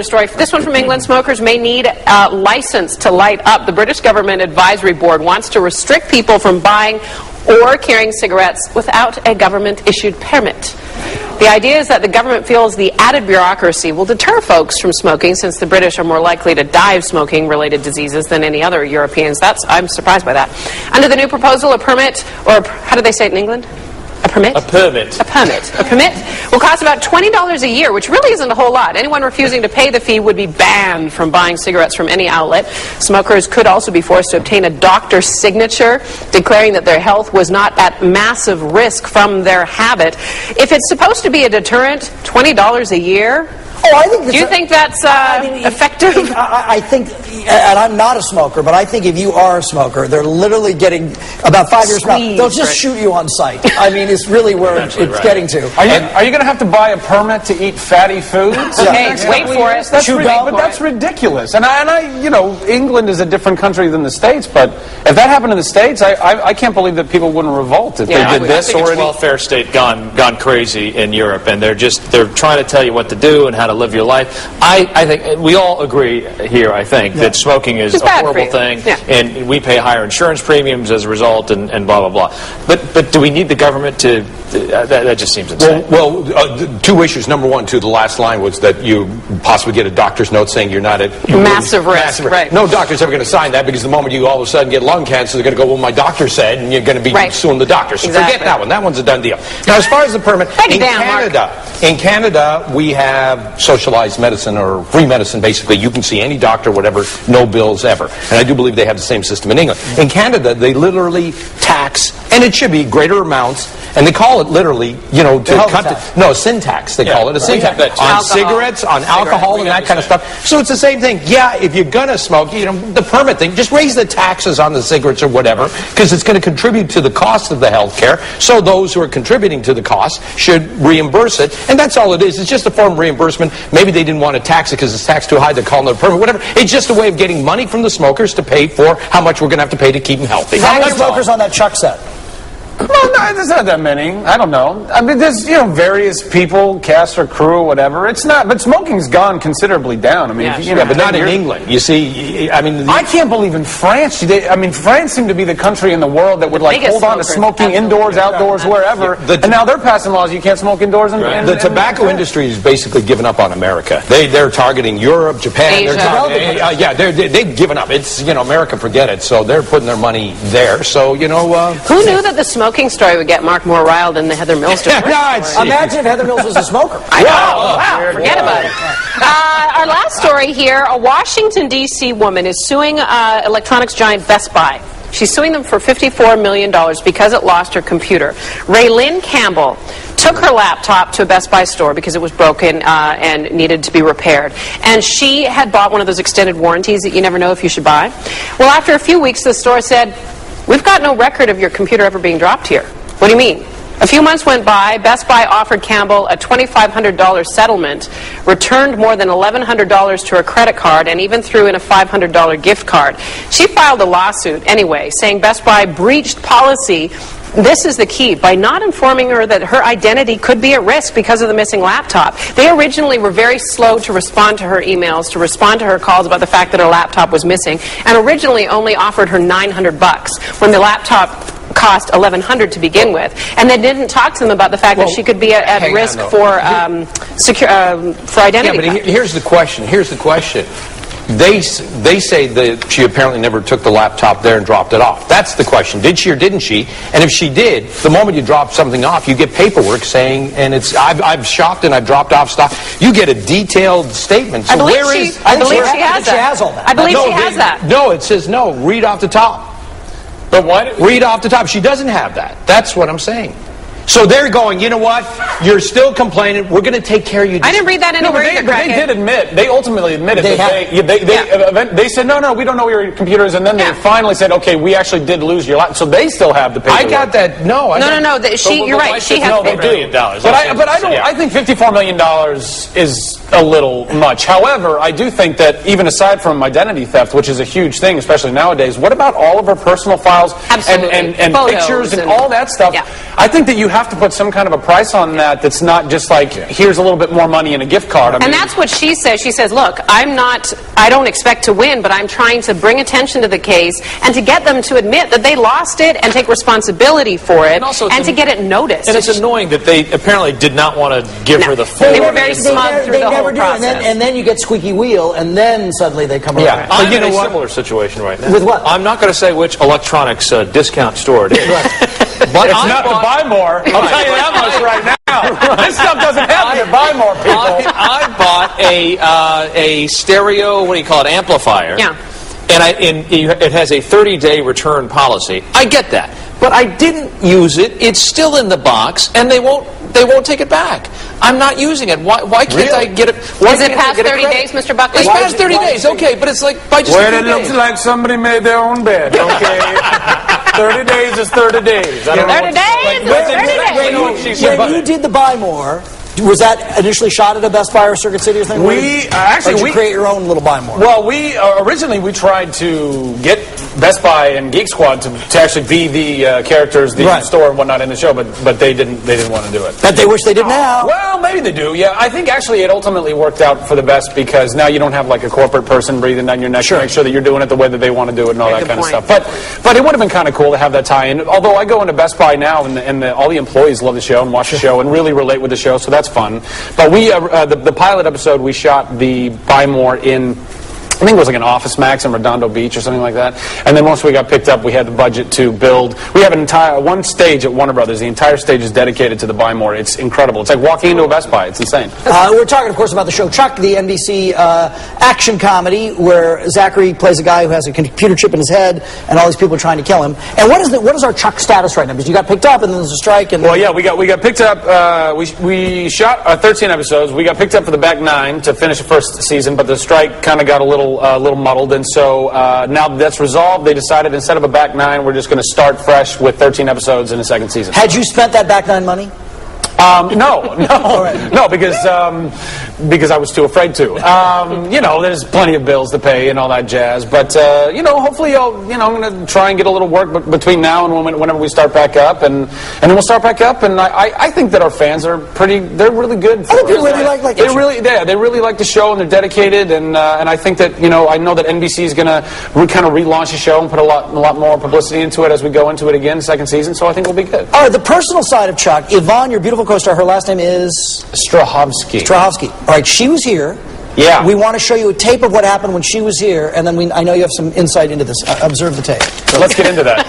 Story. This one from England. Smokers may need a license to light up. The British Government Advisory Board wants to restrict people from buying or carrying cigarettes without a government-issued permit. The idea is that the government feels the added bureaucracy will deter folks from smoking, since the British are more likely to die of smoking-related diseases than any other Europeans. I'm surprised by that. Under the new proposal, a permit, or how do they say it in England? A permit? A permit. A permit. A permit will cost about $20 a year, which really isn't a whole lot. Anyone refusing to pay the fee would be banned from buying cigarettes from any outlet. Smokers could also be forced to obtain a doctor's signature declaring that their health was not at massive risk from their habit. If it's supposed to be a deterrent, $20 a year? Oh, I think. Do you think that's effective? I think, and I'm not a smoker, but I think if you are a smoker, they're literally getting about 5 years from now, they'll just shoot you on sight. I mean, it's really where it's getting to. Are you going to have to buy a permit to eat fatty foods? Okay, wait for it. But that's ridiculous. And I, you know, England is a different country than the States, but if that happened in the States, I can't believe that people wouldn't revolt if they did this. I think it's welfare state gone crazy in Europe, and they're trying to tell you what to do and how to live your life. I think we all agree here, I think, that smoking is a horrible thing, and we pay higher insurance premiums as a result, and blah, blah, blah. But do we need the government to... that just seems insane. Well, two issues. Number one, the last line was that you possibly get a doctor's note saying you're not at... Massive risk, right. No doctor's ever going to sign that, because the moment you all of a sudden get lung cancer, they're going to go, well, my doctor said, and you're going to be suing the doctor. So forget that one. That one's a done deal. Now, as far as the permit, in Canada, we have socialized medicine, or free medicine, basically. You can see any doctor, whatever, no bills ever. And I do believe they have the same system in England. In Canada, they literally tax, and it should be greater amounts, and they call it literally, you know, to cut... No, sin tax, they call it. A sin tax. On cigarettes, on alcohol, and that kind of stuff. So it's the same thing. Yeah, if you're going to smoke, you know, the permit thing, just raise the taxes on the cigarettes or whatever, because it's going to contribute to the cost of the health care. So those who are contributing to the cost should reimburse it. And that's all it is. It's just a form of reimbursement. Maybe they didn't want to tax it because it's taxed too high, they're calling it a permit, whatever. It's just a way of getting money from the smokers to pay for how much we're going to have to pay to keep them healthy. How many smokers on that Chuck set? Well, no, there's not that many. I don't know. I mean, there's, you know, various people, cast or crew, whatever. It's not, but smoking's gone considerably down. I mean, but not in England. You see, I mean, I can't believe in France. I mean, France seemed to be the country in the world that would like hold on to smoking indoors, outdoors, wherever. And now they're passing laws you can't smoke indoors. The tobacco industry has basically given up on America. They're targeting Europe, Japan. They've given up. It's, you know, America, forget it. So they're putting their money there. So, you know, who knew that the smoking story would get Mark more riled than the Heather Mills story? Imagine if Heather Mills was a smoker. I know. Wow, forget about it. Our last story here, a Washington, D.C. woman is suing electronics giant Best Buy. She's suing them for $54 million because it lost her computer. Raylyn Campbell took her laptop to a Best Buy store because it was broken and needed to be repaired. And she had bought one of those extended warranties that you never know if you should buy. Well, after a few weeks, the store said, "We've got no record of your computer ever being dropped here." What do you mean? A few months went by. Best Buy offered Campbell a $2,500 settlement, returned more than $1,100 to her credit card, and even threw in a $500 gift card. She filed a lawsuit anyway, saying Best Buy breached policy. This is the key, by not informing her that her identity could be at risk because of the missing laptop. They originally were very slow to respond to her emails, to respond to her calls about the fact that her laptop was missing, and originally only offered her $900 when the laptop cost $1,100 to begin with, and they didn't talk to them about the fact that she could be at risk for identity. Yeah, but here's the question. They say that she apparently never took the laptop there and dropped it off. That's the question. Did she or didn't she? And if she did, the moment you drop something off, you get paperwork saying, and it's I've shopped and I've dropped off stuff. You get a detailed statement. So I believe she has that. I believe she has that. No, it says no. Read off the top. But what? Read off the top. She doesn't have that. That's what I'm saying. So they're going, you know what? You're still complaining. We're going to take care of you. I didn't read that anywhere either, but they did admit. They ultimately admitted that they said, no, we don't know where your computer is. And then they finally said, okay, we actually did lose your laptop. So they still have the paperwork. I got that. No. You're right. She has $1 billion. But I think $54 million is a little much. However, I do think that even aside from identity theft, which is a huge thing, especially nowadays, what about all of her personal files and pictures and all that stuff? Yeah. I think that you have have to put some kind of a price on that that's not just like, here's a little bit more money in a gift card. And that's what she says. She says, look, I don't expect to win, but I'm trying to bring attention to the case and to get them to admit that they lost it and take responsibility for it and to get it noticed. And it's annoying that they apparently did not want to give her the full. They were very smug through the whole process. And then you get squeaky wheel, and then suddenly they come around. Yeah, I'm in a similar situation right now. With what? I'm not going to say which electronics discount store it is. But it's not to buy more. I'll tell you that much right now. This stuff doesn't happen to buy more, people. I bought a stereo, what do you call it, amplifier. Yeah. And it has a 30-day return policy. I get that. But I didn't use it. It's still in the box, and they won't take it back. I'm not using it. Why can't I get it? Is it past 30 days, Mr. Buckley? It's past 30 days, okay, but it's like by just 30 days. Well, it looks like somebody made their own bed, okay? 30 days is 30 days. 30 days? When you did the buy more, was that initially shot at a Best Buy or Circuit City or something? We or did you create your own little buy more? Well, we originally we tried to get Best Buy and Geek Squad to actually be the characters, the store and whatnot in the show, but they didn't want to do it. But they wish they did now. Well, maybe they do. Yeah, I think actually it ultimately worked out for the best because now you don't have like a corporate person breathing down your neck to make sure that you're doing it the way that they want to do it and all that kind of stuff. But it would have been kind of cool to have that tie-in. Although I go into Best Buy now and all the employees love the show and watch the show and really relate with the show, so that's fun. But we, the pilot episode, we shot the Buy More in, I think it was like an Office Max in Redondo Beach or something like that. And then once we got picked up, we had the budget to build. We have one stage at Warner Brothers. The entire stage is dedicated to the Buy More. It's incredible. It's like walking into a Best Buy. It's insane. We're talking, of course, about the show Chuck, the NBC action comedy where Zachary plays a guy who has a computer chip in his head and all these people are trying to kill him. And what is our Chuck status right now? Because you got picked up and then there's a strike. And well, yeah, we got picked up. We shot 13 episodes. We got picked up for the back 9 to finish the first season, but the strike kind of got a little muddled, and so now that that's resolved, they decided instead of a back 9, we're just going to start fresh with 13 episodes in the second season. Had you spent that back 9 money? No, because I was too afraid to. There's plenty of bills to pay and all that jazz. But hopefully, I'm going to try and get a little work between now and whenever we start back up, and then we'll start back up. And I think that our fans are they're really good. I think they really like they really like the show and they're dedicated. And I think that I know that NBC is going to kind of relaunch the show and put a lot more publicity into it as we go into it again second season. So I think we'll be good. All right, the personal side of Chuck, Yvonne, your beautiful co-star, her last name is Strahovski. All right, she was here. Yeah. We want to show you a tape of what happened when she was here, and then I know you have some insight into this. Observe the tape. So let's get into that.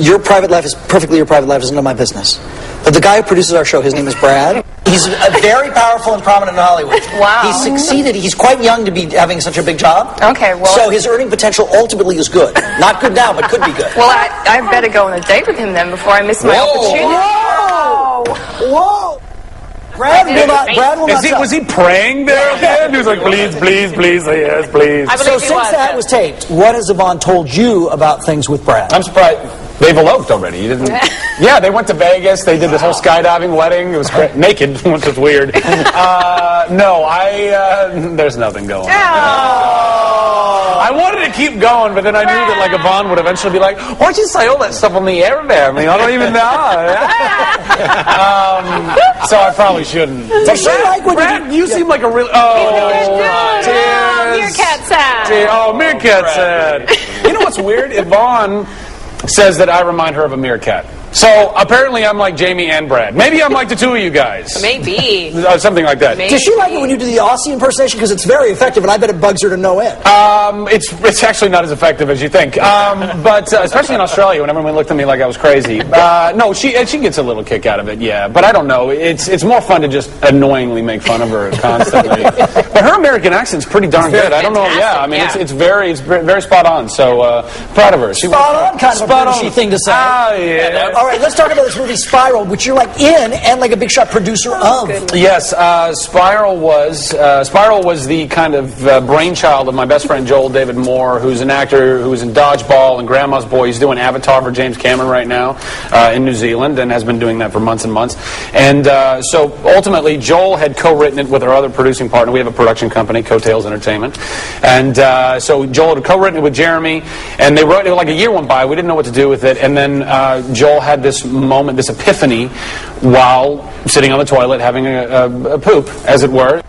Your private life is perfectly your private life. It's none of my business. But the guy who produces our show, his name is Brad. He's very powerful and prominent in Hollywood. Wow. He's succeeded. He's quite young to be having such a big job. Okay, well... So his earning potential ultimately is good. Not good now, but could be good. Well, I better go on a date with him then before I miss my opportunity. Whoa! Brad will not tell. Was he praying there again? He was like, please, yes, please. So since that was taped, what has Yvonne told you about things with Brad? I'm surprised. They've eloped already. You didn't? Yeah, they went to Vegas. They did this whole skydiving wedding. It was great. Naked, which was weird. There's nothing going on. I wanted to keep going, but then I knew that like Yvonne would eventually be like, why don't you say all that stuff on the air there? I mean, I don't even know. So I probably shouldn't. Brad, you seem like a real... Meerkat sad. Meerkat sad. You know what's weird? Yvonne says that I remind her of a meerkat. So apparently I'm like Jamie and Brad. Maybe I'm like the two of you guys. Maybe. Something like that. Does she like it when you do the Aussie impersonation? Because it's very effective, and I bet it bugs her to no end. It's actually not as effective as you think. But especially in Australia, when everyone looked at me like I was crazy. No, she gets a little kick out of it, yeah. But I don't know. It's more fun to just annoyingly make fun of her constantly. But her American accent's pretty darn good. I don't know. Yeah, I mean, it's very spot on. So proud of her. Spot on, kind of a Britishy thing to say. Yeah. All right, let's talk about this movie Spiral, which you're like in and like a big shot producer of. Yes, Spiral was the kind of brainchild of my best friend Joel David Moore, who's an actor who was in Dodgeball and Grandma's Boy. He's doing Avatar for James Cameron right now in New Zealand and has been doing that for months and months. And so ultimately, Joel had co-written it with our other producing partner. We have a production company, Coattails Entertainment. And so Joel had co-written it with Jeremy, and they wrote it like a year went by. We didn't know what to do with it. And then Joel had this moment, this epiphany, while sitting on the toilet having a poop, as it were.